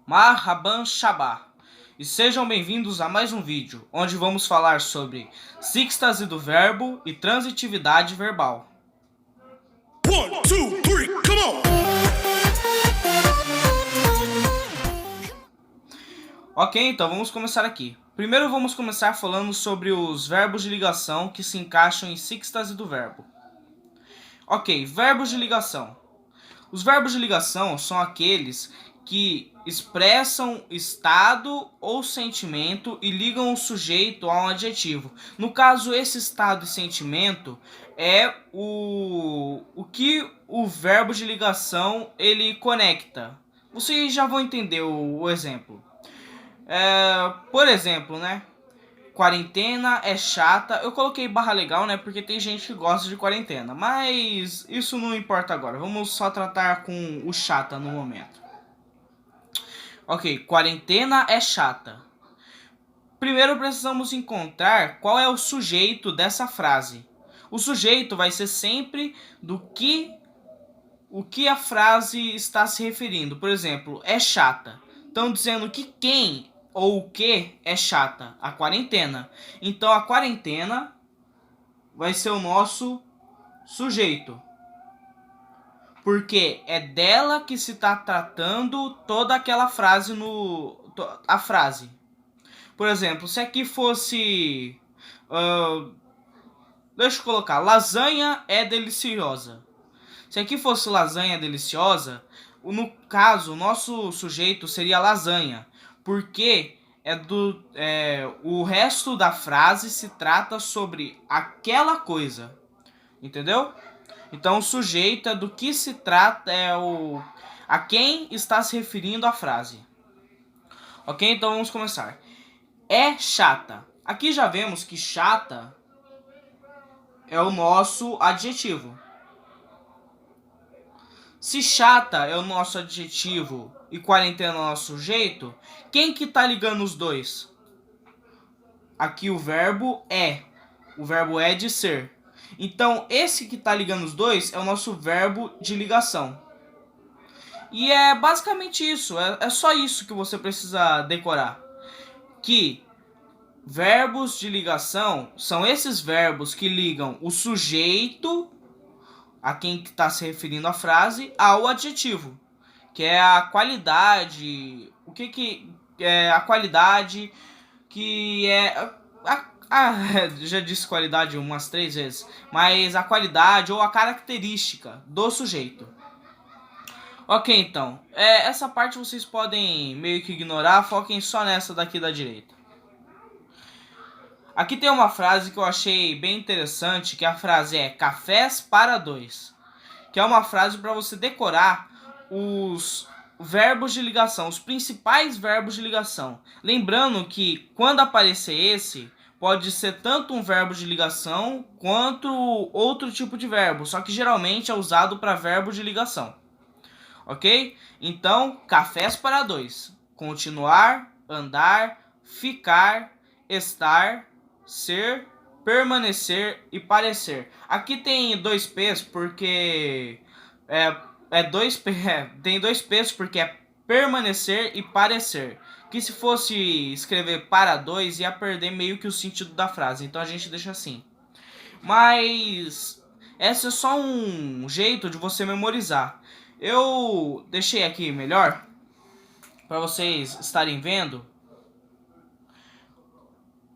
Marhaban Shabá, e sejam bem-vindos a mais um vídeo, onde vamos falar sobre síxtase do verbo e transitividade verbal. 1, 2, 3, come on! Ok, então vamos começar aqui. Primeiro vamos começar falando sobre os verbos de ligação que se encaixam em síxtase do verbo. Ok, verbos de ligação. Os verbos de ligação são aqueles que expressam estado ou sentimento e ligam o sujeito a um adjetivo. No caso, esse estado e sentimento é o que o verbo de ligação ele conecta. Vocês já vão entender o exemplo. Por exemplo, né? Quarentena é chata. Eu coloquei barra legal, né? Porque tem gente que gosta de quarentena. Mas isso não importa agora. Vamos só tratar com o chata no momento. Ok, quarentena é chata. Primeiro precisamos encontrar qual é o sujeito dessa frase. O sujeito vai ser sempre o que a frase está se referindo. Por exemplo, é chata. Estão dizendo que quem ou o que é chata? A quarentena. Então a quarentena vai ser o nosso sujeito. Porque é dela que se está tratando toda aquela frase a frase. Por exemplo, se aqui fosse... deixa eu colocar. Lasanha é deliciosa. Se aqui fosse lasanha deliciosa, no caso, o nosso sujeito seria lasanha. Porque o resto da frase se trata sobre aquela coisa. Entendeu? Então o sujeito é do que se trata, a quem está se referindo a frase. Ok? Então vamos começar. É chata. Aqui já vemos que chata é o nosso adjetivo. Se chata é o nosso adjetivo e quarentena é o nosso sujeito, quem que tá ligando os dois? Aqui o verbo é. O verbo é de ser. Então, esse que tá ligando os dois é o nosso verbo de ligação. E é basicamente isso. É só isso que você precisa decorar. Que verbos de ligação são esses verbos que ligam o sujeito, a quem está se referindo a frase, ao adjetivo, que é a qualidade. O que é a qualidade? Que é já disse qualidade umas 3 vezes, mas a qualidade ou a característica do sujeito. Ok, então, essa parte vocês podem meio que ignorar, foquem só nessa daqui da direita. Aqui tem uma frase que eu achei bem interessante, que a frase é cafés para dois, que é uma frase para você decorar os verbos de ligação, os principais verbos de ligação. Lembrando que quando aparecer esse, pode ser tanto um verbo de ligação quanto outro tipo de verbo, só que geralmente é usado para verbo de ligação. Ok? Então, cafés para dois. Continuar, andar, ficar, estar, ser, permanecer e parecer. Aqui tem 2 P's porque... tem 2 P's porque é permanecer e parecer. Que se fosse escrever para dois, ia perder meio que o sentido da frase. Então a gente deixa assim. Mas esse é só um jeito de você memorizar. Eu deixei aqui melhor para vocês estarem vendo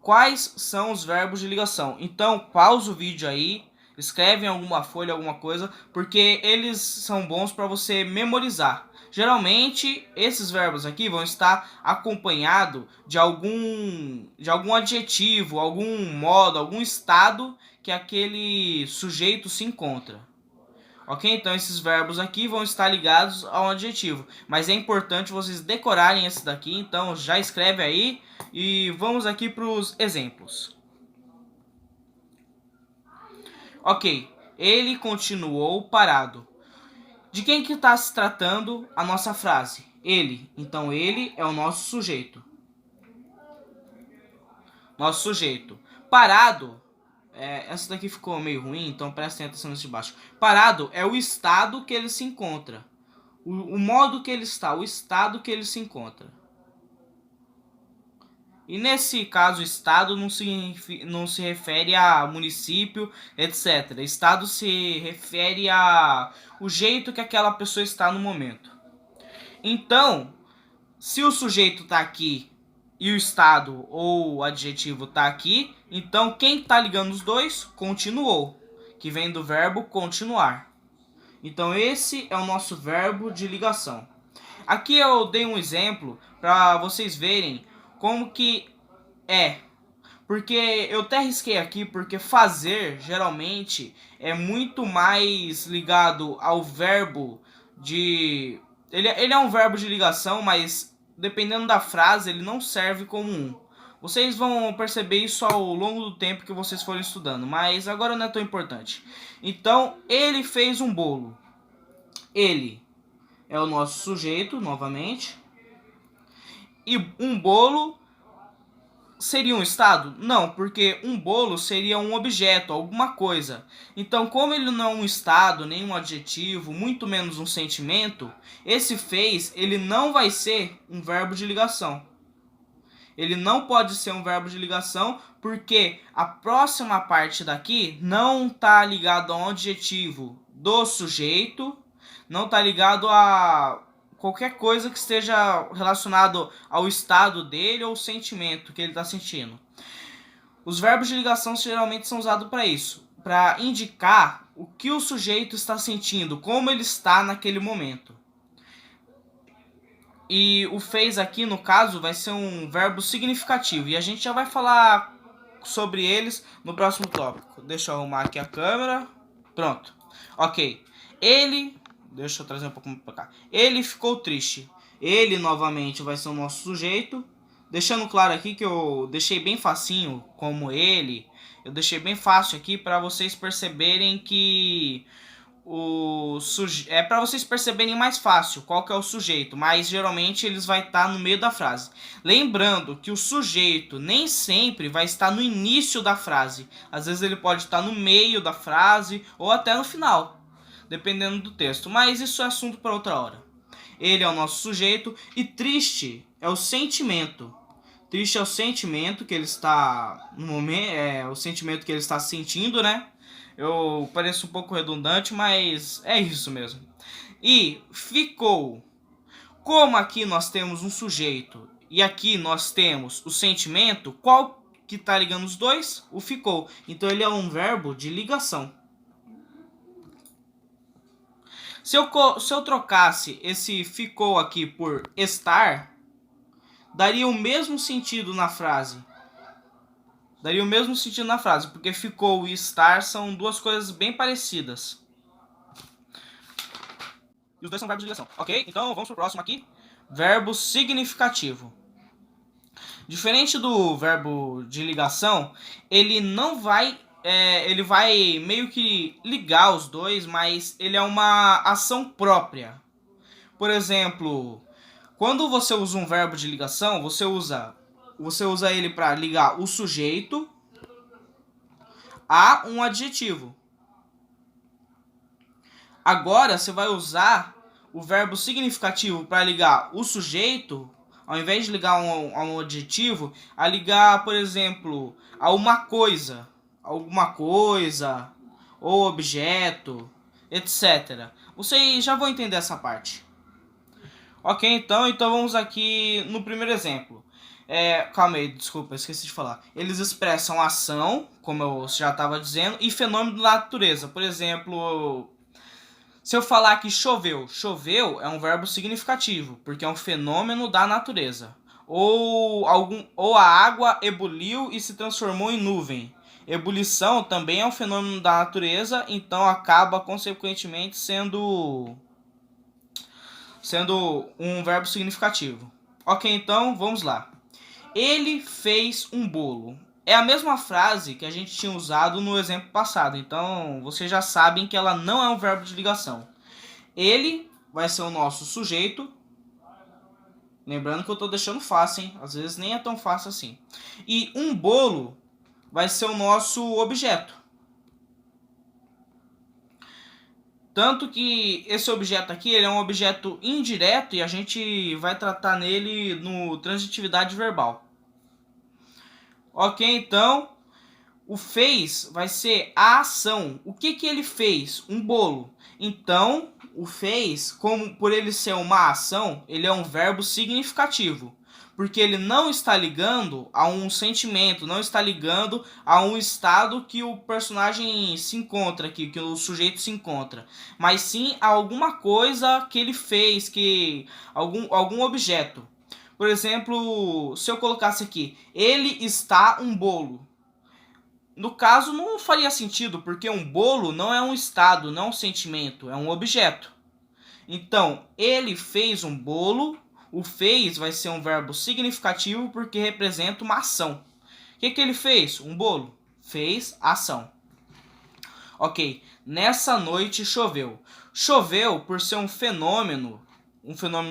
quais são os verbos de ligação. Então pausa o vídeo aí, escreve em alguma folha, alguma coisa, porque eles são bons para você memorizar. Geralmente esses verbos aqui vão estar acompanhados de algum adjetivo, algum modo, algum estado que aquele sujeito se encontra. Ok? Então esses verbos aqui vão estar ligados ao adjetivo. Mas é importante vocês decorarem esse daqui. Então já escreve aí. E vamos aqui para os exemplos. Ok. Ele continuou parado. De quem que está se tratando a nossa frase? Ele. Então ele é o nosso sujeito. Nosso sujeito. Parado. Essa daqui ficou meio ruim, então prestem atenção nesse de baixo. Parado é o estado que ele se encontra. o modo que ele está, o estado que ele se encontra. E nesse caso, estado não se refere a município, etc. Estado se refere a o jeito que aquela pessoa está no momento. Então, se o sujeito está aqui e o estado ou o adjetivo está aqui, então quem está ligando os dois? Continuou, que vem do verbo continuar. Então esse é o nosso verbo de ligação. Aqui eu dei um exemplo para vocês verem como que é. Porque eu até risquei aqui porque fazer geralmente é muito mais ligado ao verbo de... Ele é um verbo de ligação, mas dependendo da frase ele não serve como um. Vocês vão perceber isso ao longo do tempo que vocês forem estudando, mas agora não é tão importante. Então, ele fez um bolo. Ele é o nosso sujeito, novamente. E um bolo seria um estado? Não, porque um bolo seria um objeto, alguma coisa. Então, como ele não é um estado, nem um adjetivo, muito menos um sentimento, esse fez, ele não vai ser um verbo de ligação. Ele não pode ser um verbo de ligação porque a próxima parte daqui não está ligado a um adjetivo do sujeito, não está ligado a qualquer coisa que esteja relacionado ao estado dele ou sentimento que ele está sentindo. Os verbos de ligação geralmente são usados para isso, para indicar o que o sujeito está sentindo, como ele está naquele momento. E o fez aqui, no caso, vai ser um verbo significativo. E a gente já vai falar sobre eles no próximo tópico. Deixa eu arrumar aqui a câmera. Pronto. Ok. Ele... Deixa eu trazer um pouco para cá. Ele ficou triste. Ele, novamente, vai ser o nosso sujeito. Deixando claro aqui que eu deixei bem facinho como ele. Eu deixei bem fácil aqui para vocês perceberem que... é para vocês perceberem mais fácil qual que é o sujeito, mas geralmente eles vai estar no meio da frase. Lembrando que o sujeito nem sempre vai estar no início da frase. Às vezes ele pode estar no meio da frase ou até no final, dependendo do texto. Mas isso é assunto para outra hora. Ele é o nosso sujeito e triste é o sentimento. Triste é o sentimento que ele está no momento, o sentimento que ele está sentindo, né? Eu pareço um pouco redundante, mas é isso mesmo. E ficou. Como aqui nós temos um sujeito e aqui nós temos o sentimento, qual que está ligando os dois? O ficou. Então ele é um verbo de ligação. Se eu trocasse esse ficou aqui por estar, daria o mesmo sentido na frase. Daria o mesmo sentido na frase, porque ficou e estar são duas coisas bem parecidas. E os dois são verbos de ligação. Ok? Então vamos pro próximo aqui. Verbo significativo. Diferente do verbo de ligação, ele não vai... ele vai meio que ligar os dois, mas ele é uma ação própria. Por exemplo, quando você usa um verbo de ligação, você usa ele para ligar o sujeito a um adjetivo. Agora você vai usar o verbo significativo para ligar o sujeito, ao invés de ligar a um adjetivo, a ligar, por exemplo, a uma coisa, alguma coisa, ou objeto, etc. Vocês já vão entender essa parte. Ok, então vamos aqui no primeiro exemplo. Calma aí, desculpa, esqueci de falar. Eles expressam ação, como eu já estava dizendo, e fenômeno da natureza. Por exemplo, se eu falar que choveu, choveu é um verbo significativo, porque é um fenômeno da natureza. Ou a água ebuliu e se transformou em nuvem. Ebulição também é um fenômeno da natureza, então acaba consequentemente sendo um verbo significativo. Ok, então vamos lá. Ele fez um bolo. É a mesma frase que a gente tinha usado no exemplo passado, então vocês já sabem que ela não é um verbo de ligação. Ele vai ser o nosso sujeito. Lembrando que eu estou deixando fácil, hein? Às vezes nem é tão fácil assim. E um bolo vai ser o nosso objeto. Tanto que esse objeto aqui ele é um objeto indireto e a gente vai tratar nele no transitividade verbal. Ok, então o fez vai ser a ação. O que ele fez? Um bolo. Então o fez, como por ele ser uma ação, ele é um verbo significativo. Porque ele não está ligando a um sentimento, não está ligando a um estado que o personagem se encontra aqui, que o sujeito se encontra. Mas sim a alguma coisa que ele fez, que algum objeto. Por exemplo, se eu colocasse aqui, ele está um bolo. No caso, não faria sentido, porque um bolo não é um estado, não é um sentimento, é um objeto. Então, ele fez um bolo. O fez vai ser um verbo significativo porque representa uma ação. O que ele fez? Um bolo. Fez ação. Ok, nessa noite choveu. Choveu, por ser um fenômeno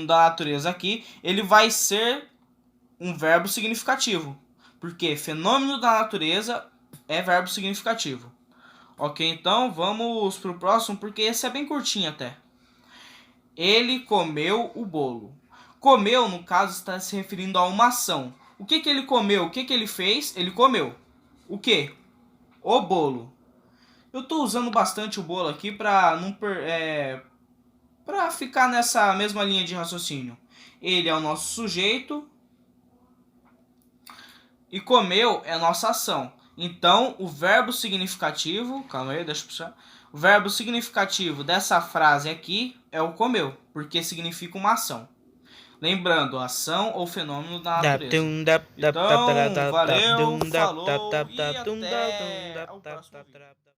da natureza aqui, ele vai ser um verbo significativo. Porque fenômeno da natureza é verbo significativo. Ok, então vamos para o próximo, porque esse é bem curtinho até. Ele comeu o bolo. Comeu, no caso, está se referindo a uma ação. O que ele comeu? O que ele fez? Ele comeu. O que? O bolo. Eu estou usando bastante o bolo aqui para para ficar nessa mesma linha de raciocínio. Ele é o nosso sujeito e comeu é a nossa ação. Então, o verbo significativo... Calma aí, deixa eu puxar. O verbo significativo dessa frase aqui é o comeu, porque significa uma ação. Lembrando, ação ou fenômeno da natureza. Então, valeu, falou e até o próximo vídeo.